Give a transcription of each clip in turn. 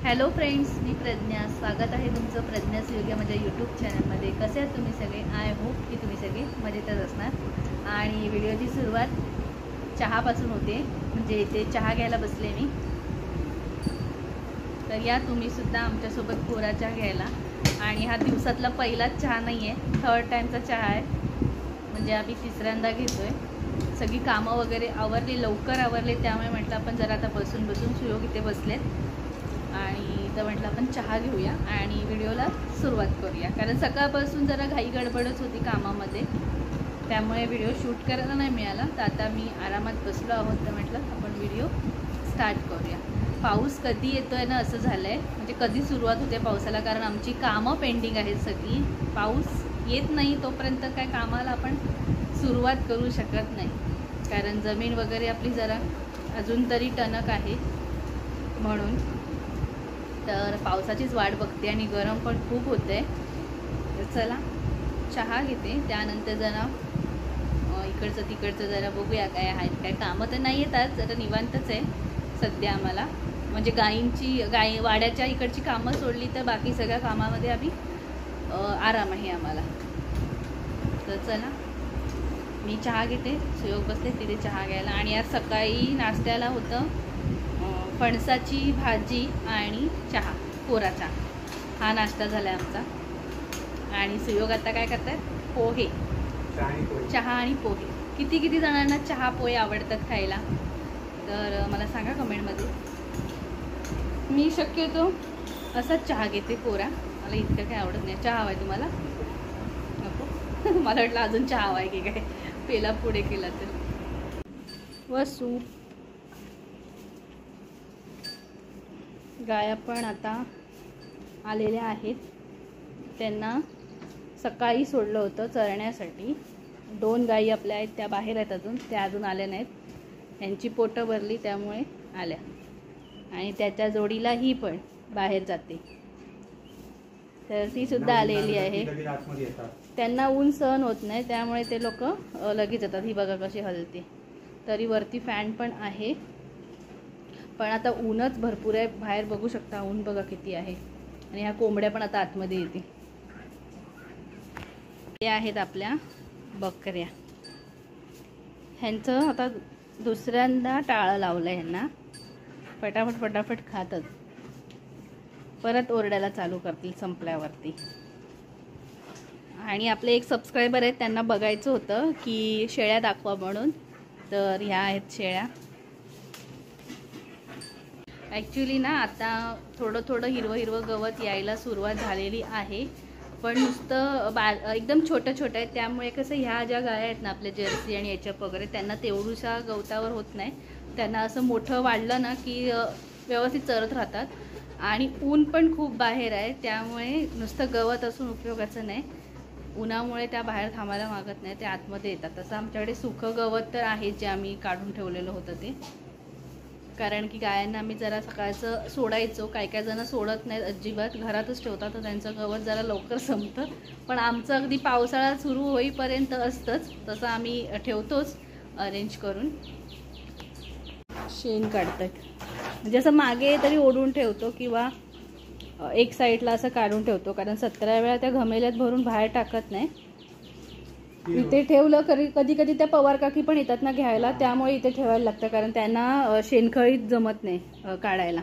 Hello friends, मी प्रज्ञा. स्वागत आहे तुमचं प्रज्ञास योग्य माझ्या यूट्यूब चॅनलमध्ये. कसे आहात तुम्ही सगळे? आय होप की तुम्ही सगळे मजेतच असणार. आणि व्हिडिओची सुरुवात चहापासून होते, म्हणजे इथे चहा घ्यायला बसले मी. तर या तुम्हीसुद्धा आमच्यासोबत कोरा चहा घ्यायला. आणि हा दिवसातला पहिलाच चहा नाही आहे, थर्ड टाईमचा चहा आहे, म्हणजे आम्ही तिसऱ्यांदा घेतो आहे. सगळी कामं वगैरे आवरली, लवकर आवरले, त्यामुळे म्हटलं आपण जरा आता बसून सुयोग इथे बसलेत आणि तर म्हटलं आपण चहा घेऊया आणि व्हिडिओला सुरुवात करूया. कारण सकाळपासून जरा घाई गडबडच होती कामामध्ये, त्यामुळे व्हिडिओ शूट करायला नाही मिळाला. तर आता मी आरामात बसलो आहोत, तर म्हटलं आपण व्हिडिओ स्टार्ट करूया. पाऊस कधी येतो आहे ना असं झालं आहे, म्हणजे कधी सुरुवात होते पावसाला, कारण आमची कामं पेंडिंग आहेत सगळी. पाऊस येत नाही तोपर्यंत काय कामाला आपण सुरुवात करू शकत नाही, कारण जमीन वगैरे आपली जरा अजून तरी टणक आहे. म्हणून तर पावसाचीच वाट बघते आणि गरम पण खूप होतं आहे. तर चला चहा घेते, त्यानंतर जरा इकडचं तिकडचं जरा बघूया काय आहेत. काय कामं तर नाही येतात, जरा निवांतच आहे सध्या आम्हाला, म्हणजे गाई वाड्याच्या इकडची कामं सोडली तर बाकी सगळ्या कामामध्ये आम्ही आराम आहे आम्हाला. तर चला मी चहा घेते, सुयोग बसले तिथे चहा घ्यायला. आणि आज सकाळी नाश्त्याला होतं फणसाची भाजी आणि चहा, कोरा चहा. हा नाश्ता झाला आहे आमचा. आणि सुयोग आता काय करतात? पोहे, चहा आणि पोहे. किती जणांना चहा पोहे आवडतात खायला, तर मला सांगा कमेंटमध्ये. मी शक्यतो असाच चहा घेते कोरा, मला इतकं काही आवडत नाही. चहा हवा आहे तुम्हाला? नको मला वाटलं अजून चहा हवा आहे की काय, पेला पुढे केला तर. व सूप. गाया पण आता आलेल्या आहेत, त्यांना सकाळी सोडलं होतं चरण्यासाठी. 2 गायी आपल्या आहेत, त्या बाहेर आहेत अजून, त्या अजून आल्या नाहीत. त्यांची पोटं भरली त्यामुळे आल्या. आणि त्याच्या जोडीला ही पण बाहेर जाते, तर ती सुद्धा आलेली आहे. त्यांना ऊन सहन होत नाही, त्यामुळे ते लोक लगेच येतात. ही बघा कशी हलते. तरी वरती फॅन पण आहे, पण आता ऊनच भरपूर आहे. बाहेर बघू शकता ऊन बघा किती आहे. आणि ह्या कोंबड्या पण आता आतमध्ये येतील. हे आहेत आपल्या बकऱ्या. ह्यांचं आता दुसऱ्यांदा टाळं लावलं आहे ह्यांना. फटाफट खातात, परत ओरडायला चालू करतील संपल्यावरती. आणि आपले एक सबस्क्रायबर आहेत, त्यांना बघायचं होतं की शेळ्या दाखवा म्हणून, तर ह्या आहेत शेळ्या. ॲक्च्युली ना आता थोडं हिरवं गवत यायला सुरुवात झालेली आहे, पण नुसतं एकदम छोटं आहे. त्यामुळे कसं ह्या ज्या गाया आहेत ना आपल्या जर्सी आणि एचएफ वगैरे, त्यांना तेवढूशा गवतावर होत नाही. त्यांना असं मोठं वाढलं ना की व्यवस्थित चरत राहतात. आणि ऊन पण खूप बाहेर आहे, त्यामुळे नुसतं गवत असून उपयोगाचं नाही. उन्हामुळे त्या बाहेर थांबायला मागत नाही, ते आतमध्ये येतात. तसं आमच्याकडे सुखं गवत तर आहे, जे आम्ही काढून ठेवलेलं होतं ते. कारण की गायांना आम्ही जरा सकाळचं सोडायचो, काय जण सोडत नाहीत अजिबात, घरातच ठेवतात, तर त्यांचं गवत जरा लवकर संपतं. पण आमचं अगदी पावसाळा सुरू होईपर्यंत असतंच, तसं आम्ही ठेवतोच अरेंज करून. शेण काढतात, म्हणजे असं मागे तरी ओढून ठेवतो किंवा एक साईडला असं काढून ठेवतो, कारण 17 वेळा त्या घमेल्यात भरून बाहेर टाकत नाही. इथे ठेवलं कधी त्या पवार काकी पण येतात ना घ्यायला, त्यामुळे इथे ठेवायला लागतं, कारण त्यांना शेणखळीत जमत नाही काढायला.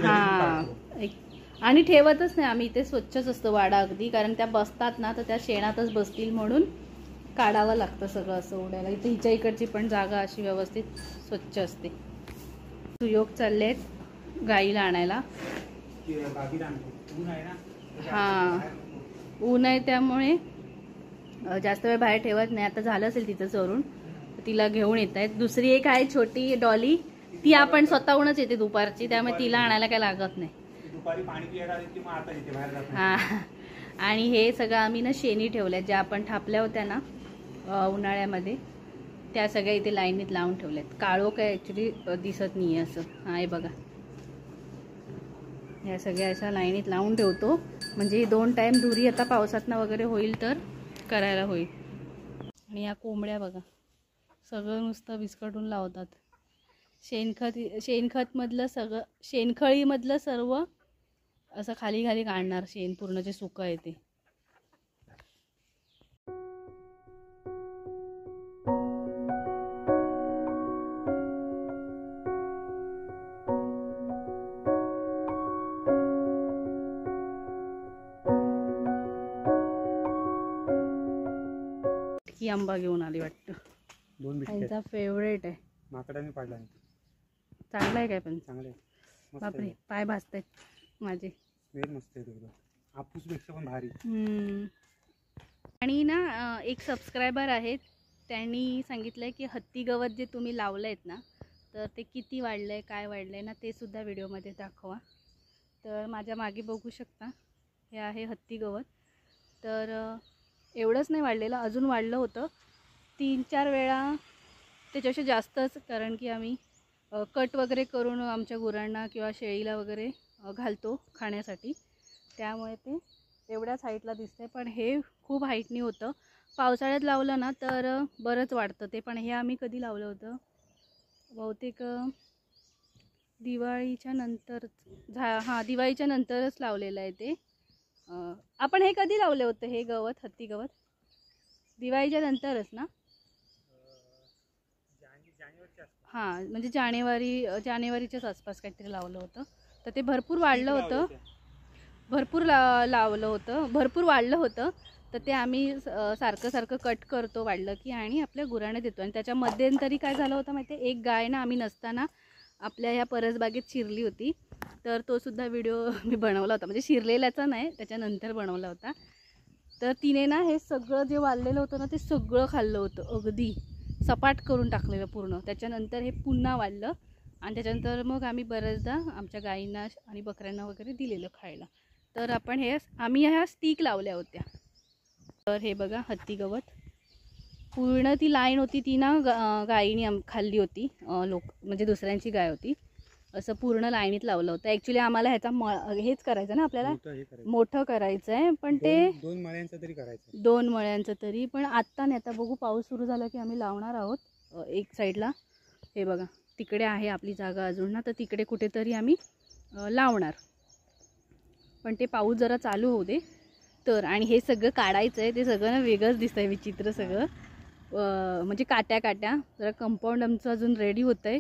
हा, आणि ठेवतच नाही आम्ही इथे, स्वच्छच असतं वाडा अगदी, कारण त्या बसतात ना तर त्या शेणातच बसतील म्हणून काढावं लागतं सगळं असं ओढायला. इथे हिच्या इकडची पण जागा अशी व्यवस्थित स्वच्छ असते. सुयोग चाललेत गाईला आणायला. हा, ऊन आहे त्यामुळे जास्त वेळ बाहेर ठेवत नाही. आता झालं असेल तिचं चरून, तिला घेऊन येत आहेत. दुसरी एक आहे छोटी डॉली, ती आपण स्वतःहूनच येते दुपारची, त्यामुळे तिला आणायला काय लागत नाही. हा, आणि हे सगळं आम्ही ना शेणी ठेवल्या, ज्या आपण थापल्या होत्या ना उन्हाळ्यामध्ये, त्या सगळ्या इथे लाईनीत लावून ठेवल्यात. काळो काय ॲक्च्युली दिसत नाही आहे असं. हा, हे बघा, ह्या सगळ्या अशा लाईनीत लावून ठेवतो, म्हणजे 2 टाईम धुरी आता पावसातनं वगैरे होईल तर करायला होईल. आणि या कोंबड्या बघा, सगळं नुसतं विस्कटून लावतात. शेणखतमधलं सगळं, शेणखळीमधलं सर्व असं खाली खाली काढणार, शेण पूर्ण जे सुकं आहे ते. ही आंबा घेऊन आली वाटतं, त्यांचा फेवरेट आहे. माकडाने पाडला. चांगला आहे काय पण? चांगला आहे. बापरे, पाय भाजतायत माझे. मस्त आहे एकदम, आपूसपेक्षा पण भारी. आणि ना एक सबस्क्रायबर आहेत, त्यांनी सांगितलंय की हत्ती गवत जे तुम्ही लावलं आहेत ना, तर ते किती वाढलं आहे, काय वाढलं आहे ना, ते सुद्धा व्हिडिओमध्ये दाखवा. तर माझ्या मागे बघू शकता, हे आहे हत्ती गवत. तर एवढंच नाही वाढलेलं, अजून वाढलं होतं 3-4 वेळा, त्याच्यापेक्षा जास्तच. कारण की आम्ही कट वगैरे करून आमच्या गुरांना किंवा शेळीला वगैरे घालतो खाण्यासाठी, त्यामुळे ते एवढ्याच हाईटला दिसते. पण हे खूप हाईटनी होतं. पावसाळ्यात लावलं ना तर बरंच वाढतं ते. पण हे आम्ही कधी लावलं होतं, बहुतेक दिवाळीच्या नंतर, दिवाळीच्या नंतरच लावलेलं आहे ते. आपण हे कधी लावले होतं हे गवत, हत्ती गवत? दिवाळीच्या नंतरच ना? हां, म्हणजे जानेवारीच्याच आसपास काहीतरी लावलं होतं. तर ते भरपूर वाढलं होतं, भरपूर लावलं होतं, भरपूर वाढलं होतं. तर ते आम्ही सारखं कट करतो वाढलं की, आणि आपल्या गुरांना देतो. आणि त्याच्या मध्यंतरी काय झालं होतं माहिती आहे, एक गाय ना आम्ही नसताना आपल्या ह्या परसबागेत शिरली होती. तर तो सुद्धा व्हिडिओ मी बनवला होता, म्हणजे शिरलेल्याचा नाही, त्याच्यानंतर बनवला होता. तर तिने ना हे सगळं जे वाढलेलं होतं ना, ते सगळं खाल्लं होतं, अगदी सपाट करून टाकलेलं पूर्ण. त्याच्यानंतर हे पुन्हा वाढलं, आणि त्याच्यानंतर मग आम्ही बऱ्याचदा आमच्या गाईंना आणि बकऱ्यांना वगैरे दिलेलं खायला. तर आम्ही ह्या स्टिक लावल्या होत्या. तर हे बघा हत्ती गवत, पूर्ण ती लाईन होती ती ना गाईने खाल्ली होती. म्हणजे दुसऱ्यांची गाय होती, असं पूर्ण लाईनीत लावलं होतं. ॲक्च्युली आम्हाला ह्याचा हेच करायचं ना, आपल्याला मोठं करायचं आहे. पण ते 2 मळ्यांचं तरी करायचं, 2 मळ्यांचं तरी. पण आत्ता नाही, आता बघू, पाऊस सुरू झाला की आम्ही लावणार आहोत एक साईडला. हे बघा तिकडे आहे आपली जागा अजून ना, तर तिकडे कुठेतरी आम्ही लावणार. पण ते पाऊस जरा चालू होऊ दे तर. आणि हे सगळं काढायचं आहे, ते सगळं ना वेगळंच दिसतं आहे, विचित्र सगळं. म्हणजे काट्या जरा कंपाऊंड आमचं अजून रेडी होतं आहे.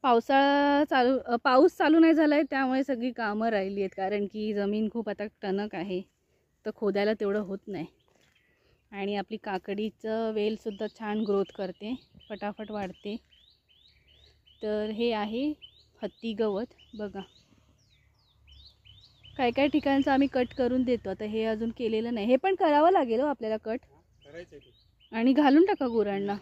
पाऊस चालू नाही झाला आहे, त्यामुळे सगळी कामं राहिली आहेत. कारण की जमीन खूप आता टणक आहे, तर खोदायला तेवढं होत नाही. आणि आपली काकडीचं वेलसुद्धा छान ग्रोथ करते, फटाफट वाढते. तर हे आहे हत्ती गवत बघा. काय ठिकाणचं आम्ही कट करून देतो. आता हे अजून केलेलं नाही, हे पण करावं लागेल आपल्याला कट. आणि घालून टाका गुरांना,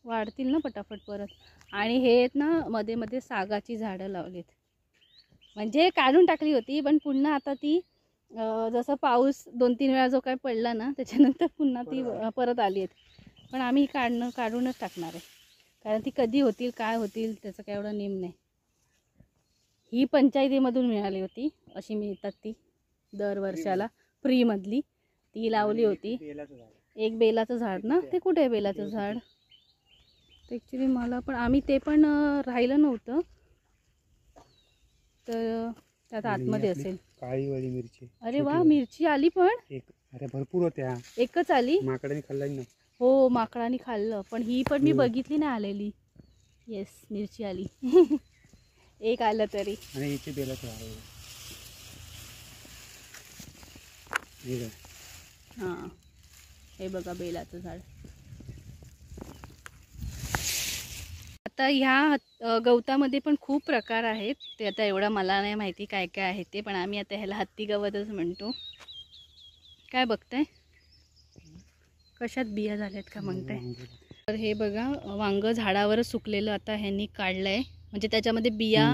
वाढतील ना पटापट परत. आणि हे आहेत ना मध्ये मध्ये सागाची झाडं लावलीत, म्हणजे काढून टाकली होती, पण पुन्हा आता ती जसं पाऊस 2-3 वेळा जो काय पडला ना, त्याच्यानंतर पुन्हा ती परत आली आहेत. पण आम्ही काढूनच टाकणार आहे, कारण ती कधी होतील काय होतील त्याचं काय एवढं नेम नाही. ही पंचायतीमधून मिळाली होती, अशी मिळतात ती दरवर्षाला फ्रीमधली. ती लावली होती. एक बेलाचं झाड ना, ते कुठे आहे बेलाचं झाड? ॲक्च्युली मला पण, आम्ही ते पण राहिलं नव्हतं, तर त्यात आतमध्ये असेल. काळीवाली मिरची. अरे वा, मिरची आली पण. अरे भरपूर होत्या, एकच आली. माकडाने खाल्ला ना? हो, माकडाने खाल्लं. पण ही पण मी बघितली नाही आलेली. येस, मिरची आली. एक आलं तरी. आणि इथे बेलाचं झाड आहे. हां, हे बघा बेलाचं झाड. आता ह्या गवतामध्ये पण खूप प्रकार आहेत, ते आता एवढं मला नाही माहिती काय काय आहे ते. पण आम्ही आता ह्याला हत्ती गवतच म्हणतो. काय बघताय, कशात बिया झाल्यात का म्हणताय? तर हे बघा वांग झाडावरच सुकलेलं आता ह्यांनी काढलंय, म्हणजे त्याच्यामध्ये बिया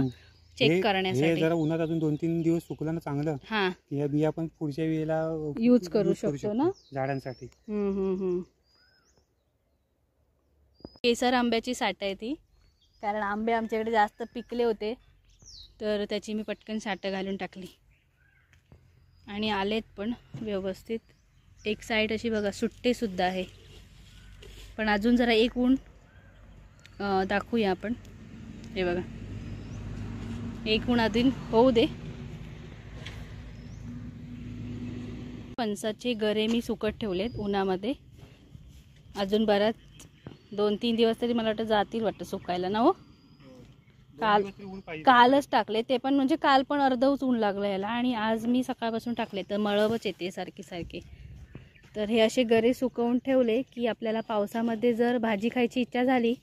चेक करण्यासाठी. जरा उन्हात अजून 2-3 दिवस सुकलं ना चांगलं, हां, या बिया पण पुढच्या वेळेला यूज करू शकतो ना झाडांसाठी. केसर आंब्याची साठ आहे ती, कारण आंबे आमच्याकडे जास्त पिकले होते, तर त्याची मी पटकन साठं घालून टाकली. आणि आलेत पण व्यवस्थित. एक साईड अशी बघा सुट्टे सुद्धा आहे. पण अजून जरा एक ऊन दाखवूया आपण. हे बघा, एक ऊन अजून होऊ दे. फणसाचे गरे मी सुकत ठेवलेत उन्हामध्ये. अजून बराच 2-3 दिवस तरी मला वाटतं जातील वाटतं सुकायला ना हो. कालच टाकले ते पण, म्हणजे काल पण अर्धवच ऊन लागलं याला आणि आज मी सकाळपासून टाकले तर मळवच येते सारखी. तर हे असे गरे सुकवून ठेवले की आपल्याला पावसामध्ये जर भाजी खायची इच्छा झाली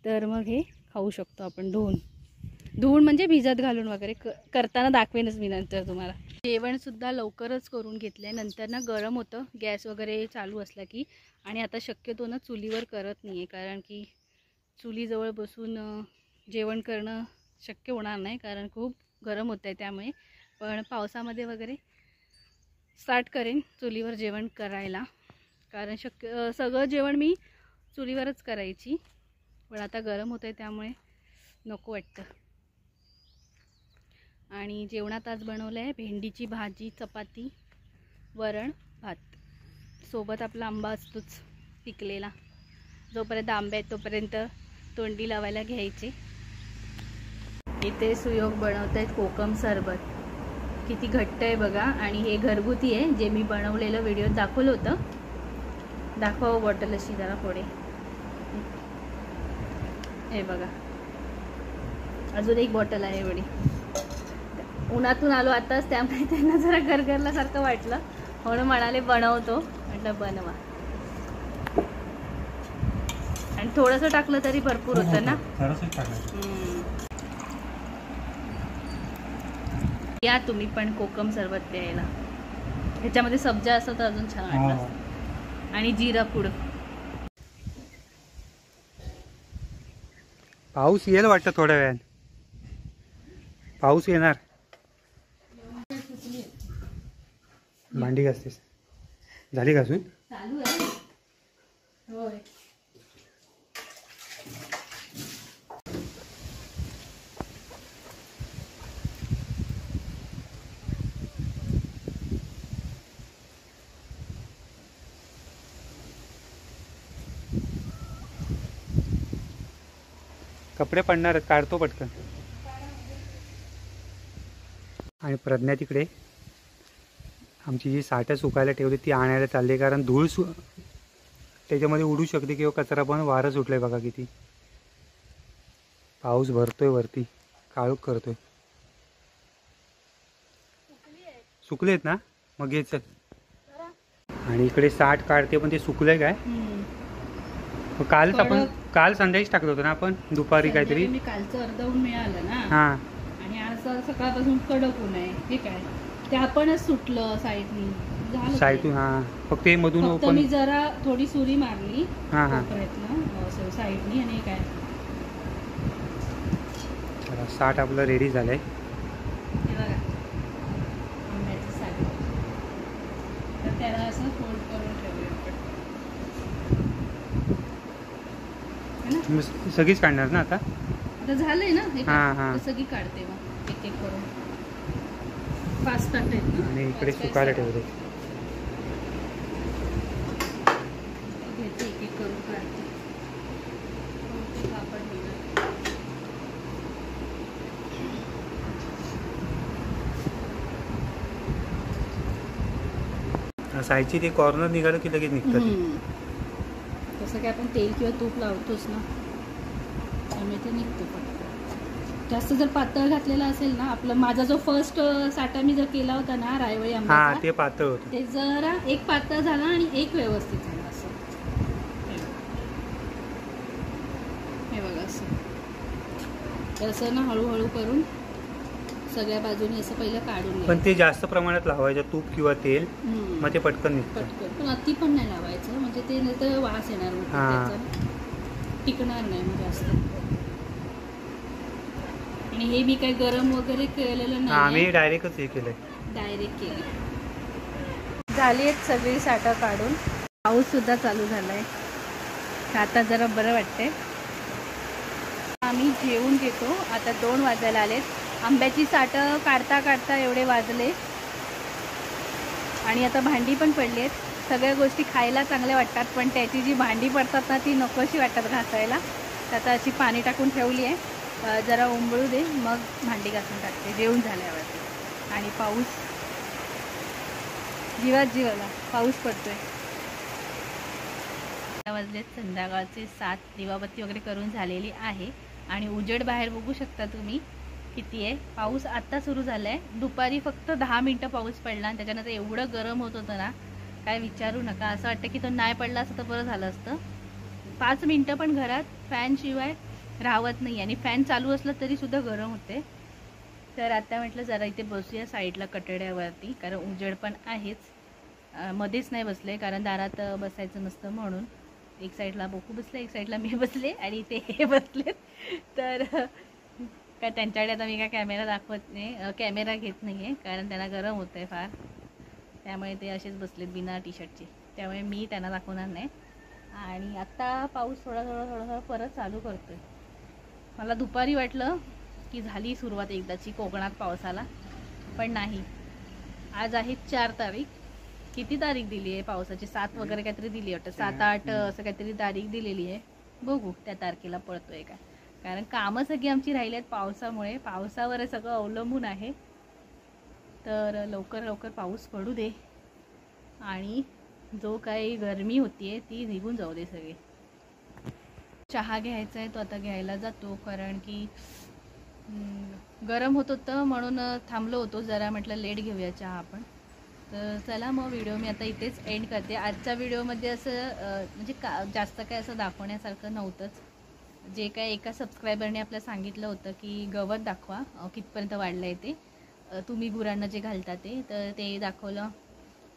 तर मग हे खाऊ शकतो आपण धुवून म्हणजे भिजत घालून वगैरे. करताना दाखवेनच मी नंतर तुम्हाला. जेवणसुद्धा लवकरच करून घेतलं नंतर ना गरम होतं गॅस वगैरे चालू असला की. आणि आता शक्यतो ना चुलीवर करत नाही आहे, कारण की चुलीजवळ बसून जेवण करणं शक्य होणार नाही, कारण खूप गरम होतं आहे त्यामुळे. पण पावसामध्ये वगैरे स्टार्ट करेन चुलीवर जेवण करायला, कारण सगळं जेवण मी चुलीवरच करायची. पण आता गरम होतं आहे त्यामुळे नको वाटतं. आणि जेवणात आज बनवलं आहे भेंडीची भाजी, चपाती, वरण, भात. सोबत आपला आंबा असतोच पिकलेला. जोपर्यंत आंबे आहेत तोपर्यंत तोंडी लावायला घ्यायचे. इथे सुयोग बनवत आहेत कोकम सरबत. किती घट्ट आहे बघा. आणि हे घरगुती आहे, जे मी बनवलेलं व्हिडिओत दाखवलं होतं. दाखवा बॉटल अशी जरा पुढे. हे बघा, अजून एक बॉटल आहे एवढी. उन्हातून आलो आताच त्यामुळे त्यांना जरा गरगरल्यासारखं वाटलं म्हणून म्हणाले बनवतो. म्हटलं बनवा. आणि थोडंसं टाकलं तरी भरपूर होतं ना. या तुम्ही पण कोकम सरबत प्यायला. ह्याच्यामध्ये सब्जा असतं तर अजून छान वाटलं. आणि जिरा पूड. पाऊस येईल वाटतं थोड्या वेळात. पाऊस येणार. भांडी घासतेस? झाली घासून? चालू आहे. होय. कपडे पडणार आहेत, काढतो पटकन. आणि प्रज्ञा तिकडे आमची जी साठं सुकायला ठेवली ती आणायला चालली, कारण धूळ त्याच्यामध्ये उडू शकते किंवा कचरा पण. वारं सुटलंय बघा किती. पाऊस भरतोय वरती, काळोख करतोय. सुकले आहेत ना, मग घे चल. आणि इकडे साठ काढते पण ते सुकलंय काय. कालच आपण काल संध्याकाळीच टाकलं होतं ना आपण, दुपारी काहीतरी. मी कालचं अर्धवून मिळालं ना. हा. आणि आज सकाळपासून कडक ऊन आहे. हे काय ते आपणच सुटलं साईडनी साईडून. हा, फक्त ते मधून ओपन. मी जरा थोडी सुरी मारली प्रयत्न साईडनी. आणि काय 60 आपलं रेडी झालंय. हे बघा आंब्याचं साठ. तर त्याला असं फोल्ड करून ठेवूया. सगळीच काढणार ना आता. झालंय ना. सगळी काढते मग एक एक करून. 5 ताट आहेत ना. आणि इकडे सुकायला ठेवले. घेते एक एक करून काढते. साईडची ते कॉर्नर निघालं की लगेच निघतं. तसं काय आपण तेल किंवा तूप लावतोच ना, त्यामुळे ते निघतो. जास्त जर पातळ घातलेला असेल ना आपलं, माझा जो फर्स्ट साठा मी जर केला होता ना रायवळी आंब्याचा, ते पातळ होतं. ते जरा एक पातळ झाला आणि एक व्यवस्थित झाला. असं हे बघा, असं ना हळूहळू करून सगळ्या बाजूने असं पहिलं काढून. पण ते जास्त प्रमाणात लावायचं तूप किंवा तेल, मग ते पटकन निघतं. पण अति पण नाही लावायचं, म्हणजे ते नाही तर वास येणार, त्याचा टिकणार नाही मग जास्त. आणि हे मी काही गरम वगैरे केलेलं नाही, आम्ही डायरेक्टच हे केलंय. डायरेक्ट केले. झाली आहेत सगळी साठं काढून. पाऊस सुद्धा चालू झालाय, आता जरा बरं वाटतंय. आम्ही जेवून घेतो. आता 2 वाजायला आलेत. आंब्याची साठं काढता काढता एवढे वाजले. आणि आता भांडी पण पडली आहेत. सगळ्या गोष्टी खायला चांगल्या वाटतात, पण त्याची जी भांडी पडतात ना ती नकोशी वाटतात घासायला. तर आता अशी पाणी टाकून ठेवली आहे. जरा ओंबळू दे, मग भांडी घासून टाकते जेवून झाल्यावरती. आणि पाऊस जीवाला पाऊस पडतोय. वाजले संध्याकाळचे 7. दिवाबत्ती वगैरे करून झालेली आहे आणि उजेड बाहेर बघू शकता तुम्ही किती आहे. पाऊस आत्ता सुरू झाला आहे. दुपारी फक्त 10 मिनटं पाऊस पडला आणि त्याच्यानंतर एवढं गरम होत होतं ना, काय विचारू नका. असं वाटतं की तो नाही पडला असतं तर बरं झालं असतं. 5 मिनटं पण घरात फॅनशिवाय राहत नाही आणि फॅन चालू असलं तरीसुद्धा गरम होते. तर आता म्हटलं जरा इथे बसूया साईडला कटड्यावरती, कारण उजेड पण आहेच. मध्येच नाही बसले कारण दारात बसायचं नसतं म्हणून. एक साईडला बोकू बसले, एक साईडला मी बसले आणि ते हे बसले. तर काय त्यांच्याकडे आता मी काय कॅमेरा दाखवत नाही, कॅमेरा घेत नाही आहे कारण त्यांना गरम होतं आहे फार. त्यामुळे ते असेच बसलेत बिना टी शर्टचे, त्यामुळे मी त्यांना दाखवणार नाही. आणि आत्ता पाऊस थोडा परत चालू करतो आहे. मला दुपारी वाटलं की झाली सुरुवात एकदाची कोकणात पावसाला, पण नाही. आज आहे 4 तारीख. किती तारीख दिली आहे पावसाची? 7 वगैरे काहीतरी दिली वाटतं, 7-8 असं काहीतरी तारीख दिलेली आहे. बघू त्या तारखेला पडतोय का, कारण कामं सगळी आमची राहिली आहेत पावसामुळे. पावसावर सगळं अवलंबून आहे. तर लवकर पाऊस पडू दे आणि जो काही गरमी होतीये ती निघून जाऊ दे सगळी. चहा घ्यायचा आहे, तो आता घ्यायला जातो कारण की गरम होत होतं म्हणून थांबलो होतो जरा. म्हटलं लेट घेऊया चहा आपण. तर चला मग व्हिडिओ मी आता इथेच एंड करते. आजच्या व्हिडिओमध्ये असं म्हणजे जास्त काय असं दाखवण्यासारखं नव्हतंच. जे काय एका सबस्क्रायबरने आपल्याला सांगितलं होतं की गवत दाखवा कितपर्यंत वाढलं आहे ते, तुम्ही गुरांना जे घालता ते, तर ते दाखवलं.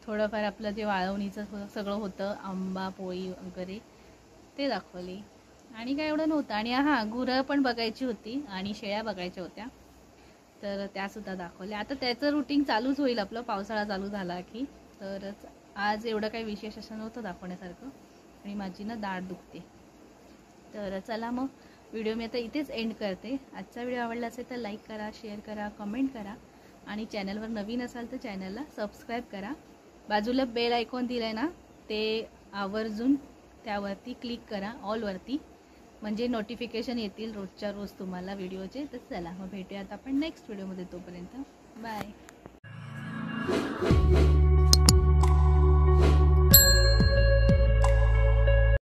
थोडंफार आपलं जे वाळवणीचं सगळं होतं, आंबा पोळी वगैरे ते दाखवली. आणि काय एवढं नव्हतं. आणि हां, गुरं पण बघायची होती आणि शेळ्या बघायच्या होत्या, तर त्यासुद्धा दाखवल्या. आता त्याचं रुटीन चालूच होईल आपलं पावसाळा चालू झाला की. तर आज एवढं काही विशेष असं नव्हतं दाखवण्यासारखं आणि माझी ना दाढ दुखते. तर चला मग व्हिडिओ मी आता इथेच एंड करते. आजचा व्हिडिओ आवडला असेल तर लाईक करा, शेअर करा, कमेंट करा आणि चॅनलवर नवीन असाल तर चॅनलला सबस्क्राईब करा. बाजूला बेल आयकॉन दिलं आहे ना, ते आवर्जून त्यावरती क्लिक करा ऑलवरती, म्हणजे नोटिफिकेशन येतील रोजच्या रोज तुम्हाला व्हिडिओचे. तर चला मग भेटूयात आपण नेक्स्ट व्हिडिओमध्ये. तोपर्यंत बाय.